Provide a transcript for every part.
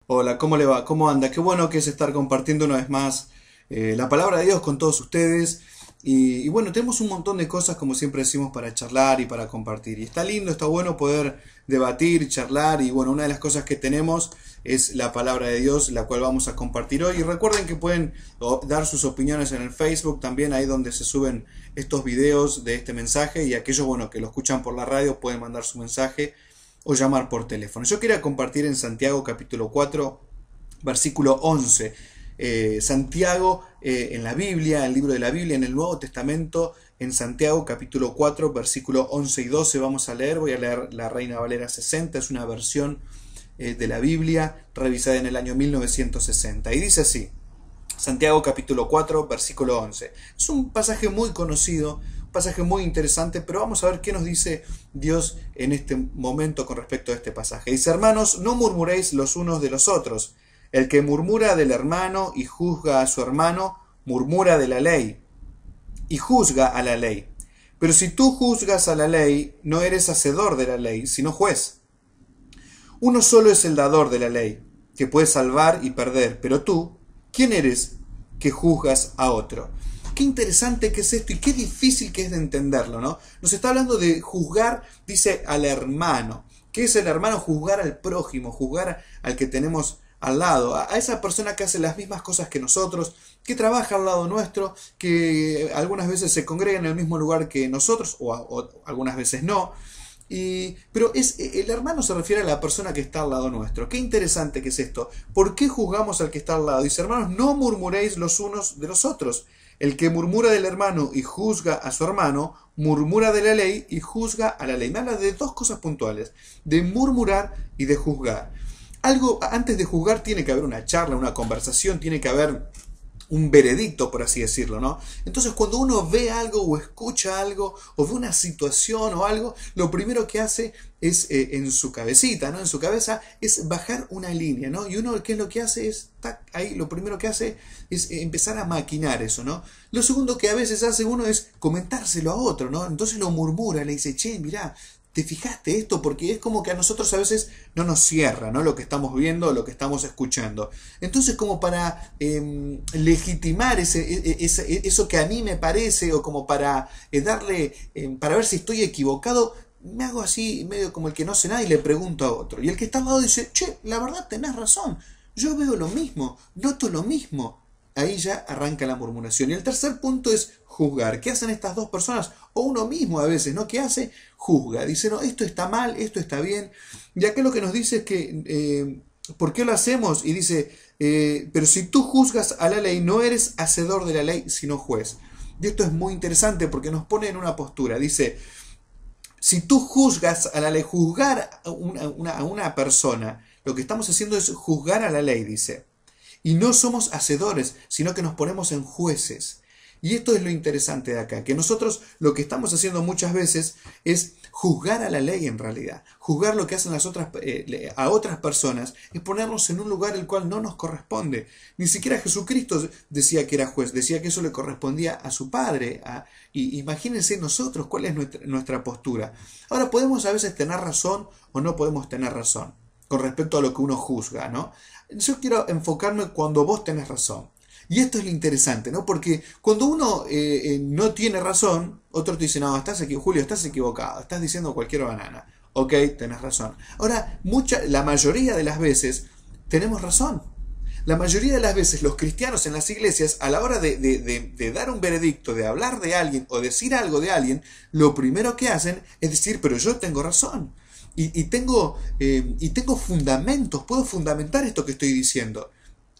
Hola, ¿cómo le va? ¿Cómo anda? Qué bueno que es estar compartiendo una vez más la palabra de Dios con todos ustedes. Y bueno, tenemos un montón de cosas, como siempre decimos, para charlar y para compartir. Y está lindo, está bueno poder debatir, charlar. Y bueno, una de las cosas que tenemos es la palabra de Dios, la cual vamos a compartir hoy. Y recuerden que pueden dar sus opiniones en el Facebook, también ahí donde se suben estos videos de este mensaje. Y aquellos, bueno, que lo escuchan por la radio pueden mandar su mensaje o llamar por teléfono. Yo quería compartir en Santiago capítulo 4, versículo 11. Santiago en la Biblia, en el libro de la Biblia, en el Nuevo Testamento, en Santiago capítulo 4, versículo 11 y 12 vamos a leer. Voy a leer la Reina Valera 60, es una versión de la Biblia revisada en el año 1960. Y dice así: Santiago capítulo 4, versículo 11. Es un pasaje muy conocido, un pasaje muy interesante, pero vamos a ver qué nos dice Dios en este momento con respecto a este pasaje. Dice: hermanos, no murmuréis los unos de los otros. El que murmura del hermano y juzga a su hermano, murmura de la ley y juzga a la ley. Pero si tú juzgas a la ley, no eres hacedor de la ley, sino juez. Uno solo es el dador de la ley, que puede salvar y perder, pero tú, ¿quién eres que juzgas a otro? Qué interesante que es esto y qué difícil que es de entenderlo, ¿no? Nos está hablando de juzgar, dice, al hermano. ¿Qué es el hermano? Juzgar al prójimo, juzgar al que tenemos al lado, a esa persona que hace las mismas cosas que nosotros, que trabaja al lado nuestro, que algunas veces se congrega en el mismo lugar que nosotros, o algunas veces no. Pero el hermano se refiere a la persona que está al lado nuestro. Qué interesante que es esto. ¿Por qué juzgamos al que está al lado? Dice: hermanos, no murmuréis los unos de los otros. El que murmura del hermano y juzga a su hermano, murmura de la ley y juzga a la ley. Me habla de dos cosas puntuales: de murmurar y de juzgar. Algo antes de juzgar tiene que haber una charla, una conversación, tiene que haber un veredicto, por así decirlo, ¿no? Entonces, cuando uno ve algo o escucha algo o ve una situación o algo, lo primero que hace es en su cabecita, ¿no? En su cabeza es bajar una línea, ¿no? Y uno, ¿qué es lo que hace? Es, tac, ahí lo primero que hace es empezar a maquinar eso, ¿no? Lo segundo que a veces hace uno es comentárselo a otro, ¿no? Entonces lo murmura, le dice: che, mirá, ¿te fijaste esto? Porque es como que a nosotros a veces no nos cierra, ¿no? Lo que estamos viendo, lo que estamos escuchando. Entonces, como para legitimar eso que a mí me parece, o como para darle, para ver si estoy equivocado, me hago así, medio como el que no sé nada, y le pregunto a otro. Y el que está al lado dice: che, la verdad tenés razón. Yo veo lo mismo, noto lo mismo. Ahí ya arranca la murmuración. Y el tercer punto es juzgar. ¿Qué hacen estas dos personas? O uno mismo a veces, ¿no? ¿Qué hace? Juzga. Dice: no, esto está mal, esto está bien. Y acá lo que nos dice es que, ¿por qué lo hacemos? Y dice: pero si tú juzgas a la ley, no eres hacedor de la ley, sino juez. Y esto es muy interesante porque nos pone en una postura. Dice: si tú juzgas a la ley, juzgar a una persona, lo que estamos haciendo es juzgar a la ley, dice. Y no somos hacedores, sino que nos ponemos en jueces. Y esto es lo interesante de acá, que nosotros lo que estamos haciendo muchas veces es juzgar a la ley en realidad. Juzgar lo que hacen a otras personas es ponernos en un lugar el cual no nos corresponde. Ni siquiera Jesucristo decía que era juez, decía que eso le correspondía a su Padre. Y imagínense nosotros cuál es nuestra postura. Ahora, podemos a veces tener razón o no podemos tener razón con respecto a lo que uno juzga, ¿no? Yo quiero enfocarme cuando vos tenés razón. Y esto es lo interesante, ¿no? Porque cuando uno no tiene razón, otro te dice: no, Julio, estás equivocado, estás diciendo cualquier banana. Ok, tenés razón. Ahora, la mayoría de las veces tenemos razón. La mayoría de las veces los cristianos en las iglesias, a la hora de dar un veredicto, de hablar de alguien o decir algo de alguien, lo primero que hacen es decir: pero yo tengo razón. Y tengo fundamentos, puedo fundamentar esto que estoy diciendo.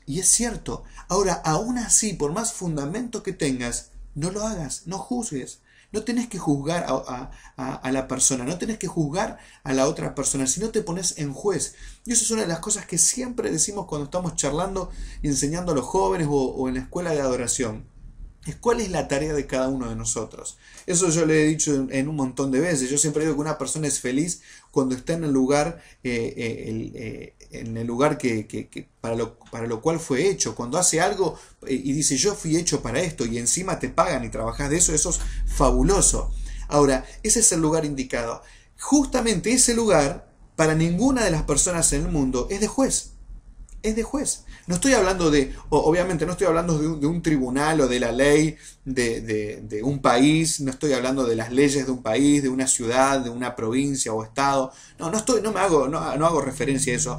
Y es cierto. Ahora, aún así, por más fundamento que tengas, no lo hagas, no juzgues. No tenés que juzgar a la persona, no tenés que juzgar a la otra persona, sino te pones en juez. Y eso es una de las cosas que siempre decimos cuando estamos charlando y enseñando a los jóvenes o en la escuela de adoración. Es cuál es la tarea de cada uno de nosotros. Eso yo le he dicho en un montón de veces. Yo siempre digo que una persona es feliz cuando está en el lugar, para lo cual fue hecho. Cuando hace algo y dice: yo fui hecho para esto, y encima te pagan y trabajas de eso, eso es fabuloso. Ahora, ese es el lugar indicado. Justamente ese lugar, para ninguna de las personas en el mundo, es de juez. es de juez. No estoy hablando obviamente no estoy hablando de un tribunal o de la ley de un país, no estoy hablando de las leyes de un país, de una ciudad, de una provincia o estado. No hago referencia a eso.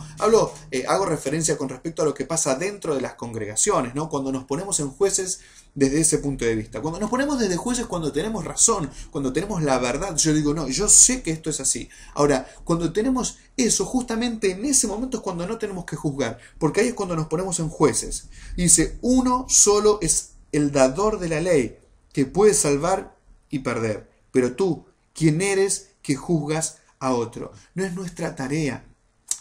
Hago referencia con respecto a lo que pasa dentro de las congregaciones, ¿no? Cuando nos ponemos en jueces desde ese punto de vista. Cuando nos ponemos desde jueces, cuando tenemos razón, cuando tenemos la verdad, yo digo, no, yo sé que esto es así. Ahora, cuando tenemos eso, justamente en ese momento es cuando no tenemos que juzgar, porque ahí es cuando nos ponemos en jueces. Y dice, uno solo es el dador de la ley, que puede salvar y perder. Pero tú, ¿quién eres que juzgas a otro? No es nuestra tarea.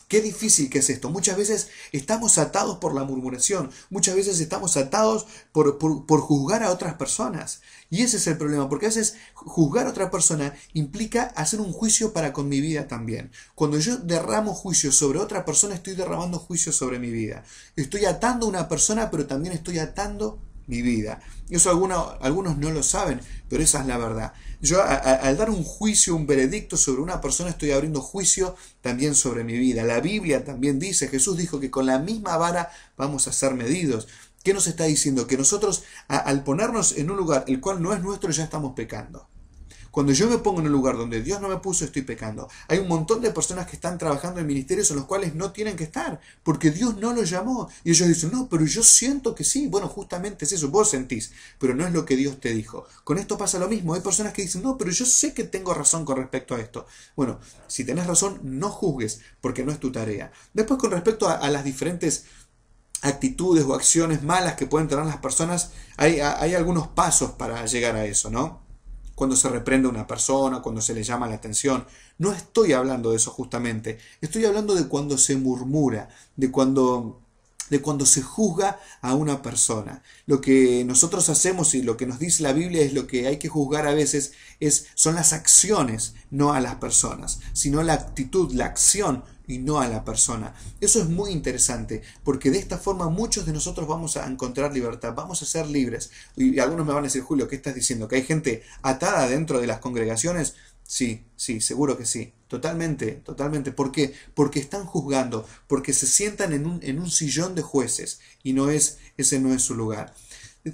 Qué difícil que es esto. Muchas veces estamos atados por la murmuración. Muchas veces estamos atados por juzgar a otras personas. Y ese es el problema, porque a veces juzgar a otra persona implica hacer un juicio para con mi vida también. Cuando yo derramo juicio sobre otra persona, estoy derramando juicio sobre mi vida. Estoy atando a una persona, pero también estoy atando mi vida. Eso algunos no lo saben, pero esa es la verdad. Yo al dar un juicio, un veredicto sobre una persona, estoy abriendo juicio también sobre mi vida. La Biblia también dice, Jesús dijo que con la misma vara vamos a ser medidos. ¿Qué nos está diciendo? Que nosotros al ponernos en un lugar el cual no es nuestro ya estamos pecando. Cuando yo me pongo en un lugar donde Dios no me puso, estoy pecando. Hay un montón de personas que están trabajando en ministerios en los cuales no tienen que estar, porque Dios no los llamó. Y ellos dicen, no, pero yo siento que sí. Bueno, justamente es eso, vos sentís, pero no es lo que Dios te dijo. Con esto pasa lo mismo. Hay personas que dicen, no, pero yo sé que tengo razón con respecto a esto. Bueno, si tenés razón, no juzgues, porque no es tu tarea. Después, con respecto a las diferentes actitudes o acciones malas que pueden tener las personas, hay algunos pasos para llegar a eso, ¿no? Cuando se reprende a una persona, cuando se le llama la atención. No estoy hablando de eso justamente. Estoy hablando de cuando se murmura, de cuando se juzga a una persona. Lo que nosotros hacemos y lo que nos dice la Biblia es lo que hay que juzgar a veces son las acciones, no a las personas, sino la actitud, la acción y no a la persona. Eso es muy interesante, porque de esta forma muchos de nosotros vamos a encontrar libertad, vamos a ser libres. Y algunos me van a decir, Julio, ¿qué estás diciendo? ¿Que hay gente atada dentro de las congregaciones? Sí, seguro que sí. Totalmente, totalmente. ¿Por qué? Porque están juzgando, porque se sientan en un sillón de jueces y ese no es su lugar.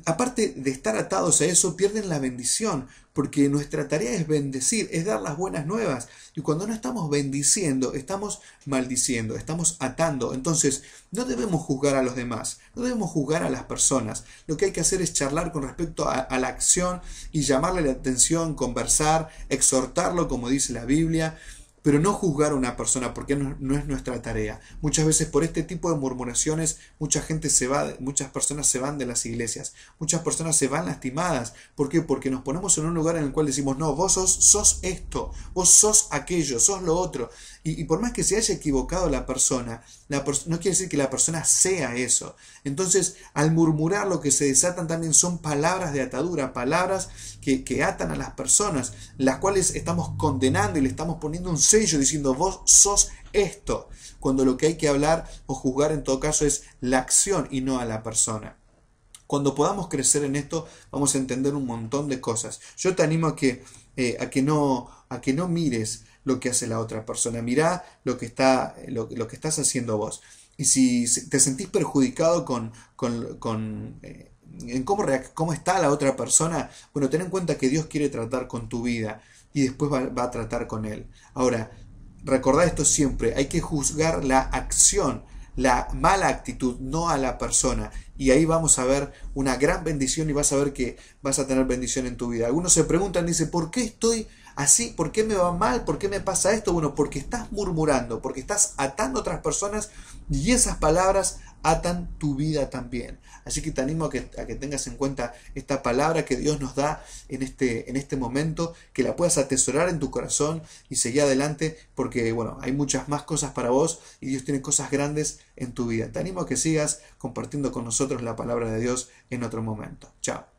Aparte de estar atados a eso, pierden la bendición, porque nuestra tarea es bendecir, es dar las buenas nuevas. Y cuando no estamos bendiciendo, estamos maldiciendo, estamos atando. Entonces, no debemos juzgar a los demás, no debemos juzgar a las personas. Lo que hay que hacer es charlar con respecto a la acción y llamarle la atención, conversar, exhortarlo, como dice la Biblia. Pero no juzgar a una persona, porque no es nuestra tarea. Muchas veces por este tipo de murmuraciones muchas personas se van de las iglesias, muchas personas se van lastimadas. ¿Por qué? Porque nos ponemos en un lugar en el cual decimos, no, vos sos esto, vos sos aquello, sos lo otro. Y por más que se haya equivocado la persona, no quiere decir que la persona sea eso. Entonces, al murmurar, lo que se desatan también son palabras de atadura, palabras que atan a las personas, las cuales estamos condenando y le estamos poniendo un sello diciendo, vos sos esto, cuando lo que hay que hablar o juzgar en todo caso es la acción y no a la persona. Cuando podamos crecer en esto, vamos a entender un montón de cosas. Yo te animo a que no mires lo que hace la otra persona. Mirá lo que estás haciendo vos. Y si te sentís perjudicado en cómo está la otra persona, bueno, ten en cuenta que Dios quiere tratar con tu vida y después va a tratar con él. Ahora, recordá esto siempre, hay que juzgar la acción, la mala actitud, no a la persona. Y ahí vamos a ver una gran bendición y vas a ver que vas a tener bendición en tu vida. Algunos se preguntan, dicen, ¿por qué estoy así? ¿Por qué me va mal? ¿Por qué me pasa esto? Bueno, porque estás murmurando, porque estás atando a otras personas y esas palabras atan tu vida también. Así que te animo a que tengas en cuenta esta palabra que Dios nos da en este momento, que la puedas atesorar en tu corazón y seguir adelante, porque bueno, hay muchas más cosas para vos y Dios tiene cosas grandes en tu vida. Te animo a que sigas compartiendo con nosotros la palabra de Dios en otro momento. Chao.